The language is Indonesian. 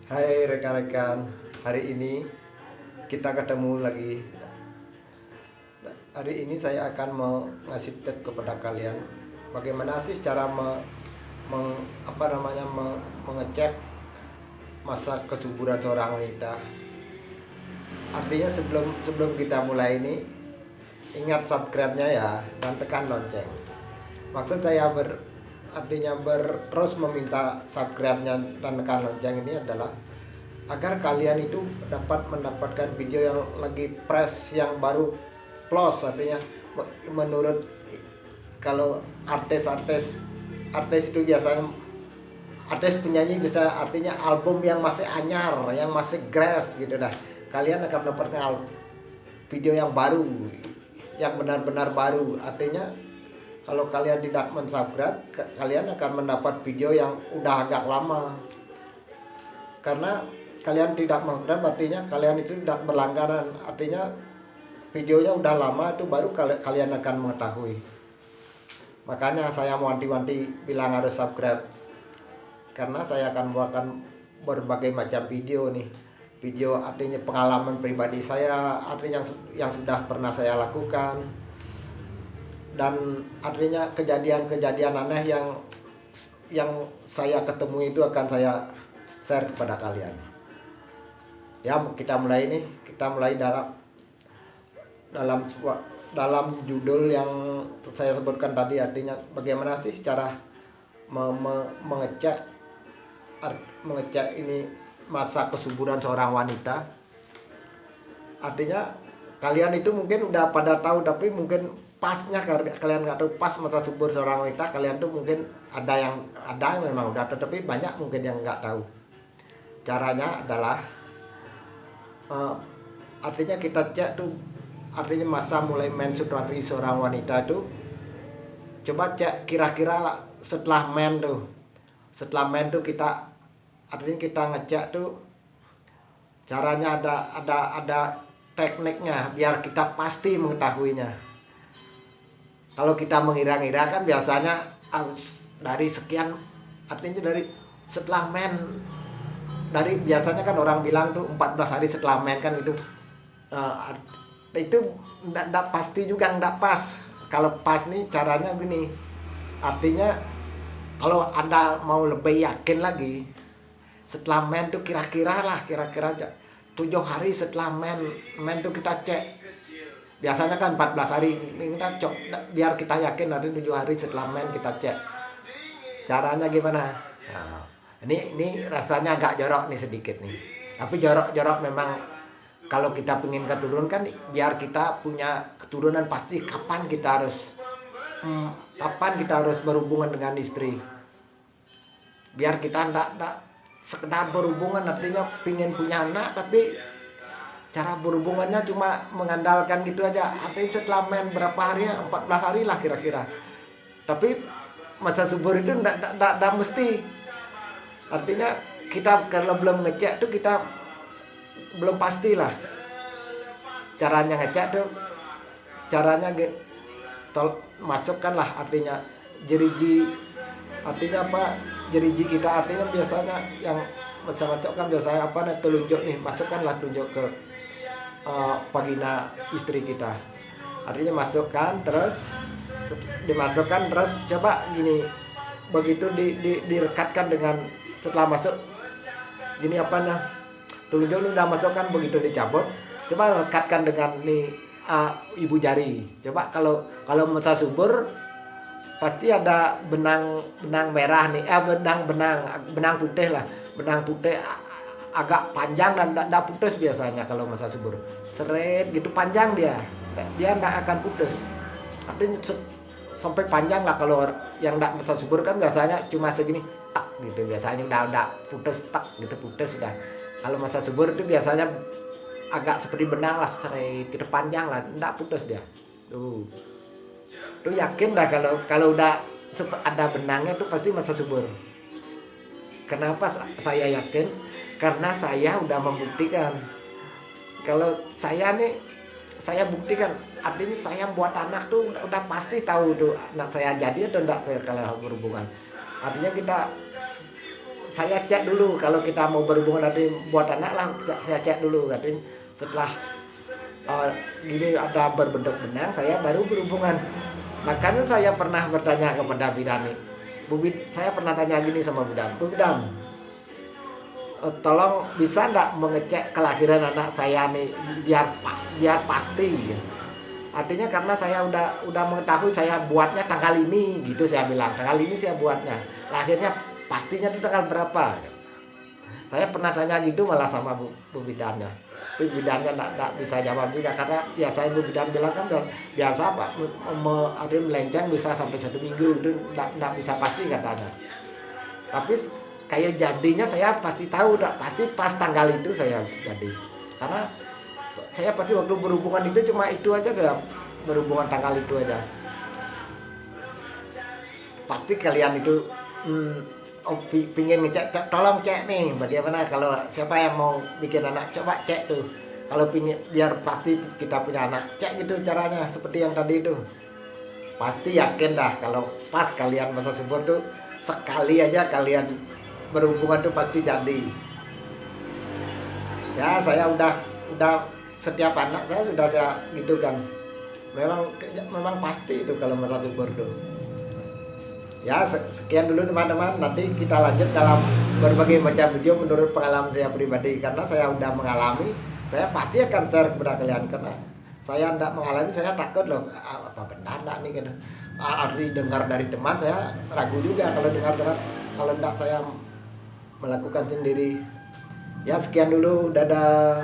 Hai rekan-rekan, hari ini kita ketemu lagi. Hari ini saya akan mau ngasih tips kepada kalian bagaimana sih cara mengecek masa kesuburan seorang wanita. Artinya sebelum sebelum kita mulai ini, ingat subscribe-nya ya dan tekan lonceng. Maksud saya terus meminta subscribe-nya dan tekan lonceng ini adalah agar kalian itu dapat mendapatkan video yang lagi fresh, yang baru plus. Artinya menurut, kalau artis itu biasanya, artis penyanyi bisa, artinya album yang masih anyar, yang masih fresh gitu dah, kalian akan mendapatkan video yang baru, yang benar-benar baru. Artinya kalau kalian tidak mensubscribe, kalian akan mendapat video yang udah agak lama. Karena kalian tidak mensubscribe artinya kalian itu tidak berlangganan, artinya videonya udah lama itu baru kalian akan mengetahui. Makanya saya wanti-wanti bilang harus subscribe, karena saya akan membuatkan berbagai macam video nih. Video artinya pengalaman pribadi saya, artinya yang sudah pernah saya lakukan, dan artinya kejadian-kejadian aneh yang saya ketemu itu akan saya share kepada kalian. Ya, kita mulai dalam judul yang saya sebutkan tadi, artinya bagaimana sih cara mengecek ini masa kesuburan seorang wanita. Artinya kalian itu mungkin udah pada tahu, tapi mungkin pasnya kalian nggak tahu pas masa subur seorang wanita. Kalian tuh mungkin ada yang memang udah tahu, tapi banyak mungkin yang nggak tahu. Caranya adalah artinya kita cek tuh, artinya masa mulai menstruasi seorang wanita itu, coba cek kira-kira setelah men tuh kita, artinya kita ngecek tuh, caranya ada tekniknya biar kita pasti mengetahuinya. Kalau kita mengira-ngira kan biasanya dari sekian, artinya dari setelah men, dari biasanya kan orang bilang tuh 14 hari setelah men kan itu. Itu enggak pasti juga, enggak pas. Kalau pas nih caranya begini. Artinya kalau Anda mau lebih yakin lagi, setelah men tuh kira-kira aja 7 hari setelah men tuh kita cek. Biasanya kan 14 hari, ini kita cek biar kita yakin, nanti 7 hari setelah men kita cek. Caranya gimana? Nah, ini rasanya agak jorok nih sedikit nih. Tapi jorok memang. Kalau kita pengen keturunan kan, biar kita punya keturunan pasti kapan kita harus berhubungan dengan istri. Biar kita enggak sekedar berhubungan, artinya pengen punya anak tapi cara berhubungannya cuma mengandalkan gitu aja. Artinya setelah men berapa hari, 14 hari lah kira-kira. Tapi masa subur itu enggak mesti. Artinya kita kalau belum ngecek tuh kita belum pastilah. Caranya ngecek tuh, caranya masukkanlah, artinya jeriji, artinya apa, jeriji kita, artinya biasanya yang macam-macam kan biasanya apa nih, telunjuk nih, masukkanlah telunjuk ke vagina istri kita. Artinya masukkan, terus dimasukkan, terus coba gini, begitu direkatkan dengan, setelah masuk gini apanya, telunjuk ini udah masukkan, begitu dicabut coba rekatkan dengan nih ibu jari. Coba kalau masa subur pasti ada benang merah nih, benang putih lah, benang putih agak panjang dan tidak putus biasanya. Kalau masa subur seret gitu panjang, dia tidak akan putus, artinya sampai panjang lah. Kalau yang tidak masa subur kan biasanya cuma segini tak gitu, biasanya udah putus tak gitu, putus sudah. Kalau masa subur itu biasanya agak seperti benang lah, seret gitu panjang lah, tidak putus dia. Tuh yakin dah kalau udah ada benangnya itu pasti masa subur. Kenapa saya yakin? Karena saya udah membuktikan. Kalau saya buktikan, artinya saya buat anak tuh udah pasti tahu tuh anak saya jadi atau enggak saya kalau berhubungan. Artinya kita saya cek dulu kalau kita mau berhubungan nanti buat anak lah, saya cek dulu katanya. Setelah gini ada berbentuk benang, saya baru berhubungan. Makanya saya pernah bertanya kepada bidan nih, saya pernah tanya gini sama bidan, Bu Bidan, tolong bisa nggak mengecek kelahiran anak saya nih biar pasti. Artinya karena saya udah mengetahui saya buatnya tanggal ini gitu, saya bilang tanggal ini saya buatnya, lahirnya pastinya itu tanggal berapa. Saya pernah tanya gitu malah sama Bu Bidannya. Bu Bidannya nggak bisa jawab juga karena biasanya Bu Bidan bilang kan biasa Pak ada melenceng bisa sampai 1 minggu itu nggak bisa pasti katanya. Tapi kayak jadinya saya pasti tahu, pasti pas tanggal itu saya jadi. Karena saya pasti waktu berhubungan itu cuma itu aja, saya berhubungan tanggal itu aja. Pasti kalian itu pingin ngecek, tolong cek nih bagaimana kalau siapa yang mau bikin anak, coba cek tuh. Kalau pingin biar pasti kita punya anak, cek gitu caranya seperti yang tadi itu. Pasti yakin dah kalau pas kalian masa subur tuh sekali aja kalian berhubungan tuh pasti jadi. Ya saya udah setiap anak saya sudah saya gitu kan, memang pasti itu kalau masa subur tuh. Ya sekian dulu teman-teman, nanti kita lanjut dalam berbagai macam video menurut pengalaman saya pribadi, karena saya udah mengalami, saya pasti akan share kepada kalian, karena saya tidak mengalami, saya takut loh, apa benar enggak nih gitu. Arti dengar dari teman saya ragu juga kalau dengar kalau enggak saya melakukan sendiri. Ya sekian dulu, dadah.